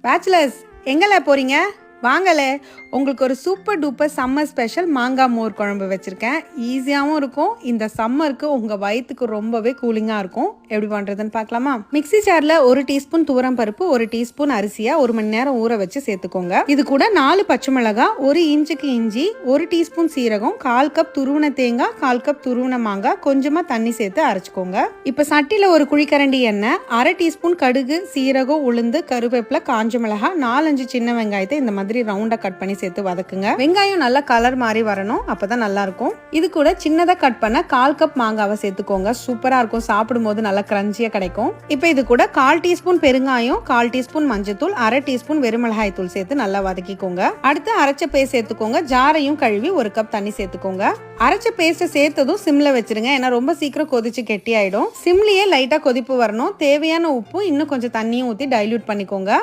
Bachelors எங்கல போறீங்க? வாங்கலே, உங்களுக்கு ஒரு சூப்பர் டூப்பர் சம்மர் ஸ்பெஷல் மாங்காய் மோர் குழம்பு வச்சுருக்கேன். ஈஸியாகவும் இருக்கும். இந்த சம்மருக்கு உங்கள் வயிற்றுக்கு ரொம்பவே கூலிங்காக இருக்கும். எப்படி பண்ணுறதுன்னு பார்க்கலாமா? மிக்சி ஜாரில் 1 டீஸ்பூன் துவரம் பருப்பு, 1 டீஸ்பூன் அரிசியை 1 மணி நேரம் ஊற வச்சு சேர்த்துக்கோங்க. இது கூட 4 பச்சை மிளகாய், 1 இன்ச்சுக்கு இஞ்சி, 1 டீஸ்பூன் சீரகம், 1/4 கப் துருவன தேங்காய், 1/4 கப் துருவன மாங்காய், கொஞ்சமாக தண்ணி சேர்த்து அரைச்சிக்கோங்க. இப்போ சட்டியில் 1 குழிக்கரண்டி எண்ணெய், 1/2 டீஸ்பூன் கடுகு, சீரகம், உளுந்து, கருவேப்பிலை, காஞ்ச மிளகாய், 4-5 சின்ன வெங்காயத்தை இந்த மாதிரி ரவுண்டா கட் பண்ணி சேர்த்து வதக்குங்க. வெங்காயம் நல்லா கலர் மாதிரி வரணும், அப்பதான் நல்லா இருக்கும். இது கூட சின்னதா கட் பண்ண 1/4 கப் மாங்காவை சேர்த்துக்கோங்க. சூப்பரா இருக்கும், சாப்பிடும் போது நல்லா கிரன்ச்சியா கிடைக்கும். இப்போ இது கூட 1/4 டீஸ்பூன் பெருங்காயம், 1/4 டீஸ்பூன் மஞ்சத்தூள், 1/2 டீஸ்பூன் வெறுமிளகாய் தூள் சேர்த்து நல்லா வதக்கிக்கோங்க. அடுத்து அரைச்ச பேஸ்ட் சேர்த்துக்கோங்க. ஜாரையும் கழுவி 1 கப் தண்ணி சேர்த்துக்கோங்க. அரைச்ச பேஸ்ட் சேர்த்ததும் சிம்ல வச்சிருங்க, ஏன்னா ரொம்ப சீக்கிரம் கொதிச்சு கெட்டி ஆயிடும். சிம்லயே லைட்டா கொதிப்பு வரணும். தேவையான உப்பு, இன்னும் கொஞ்சம் தண்ணியும் ஊற்றி டைல்யூட் பண்ணிக்கோங்க.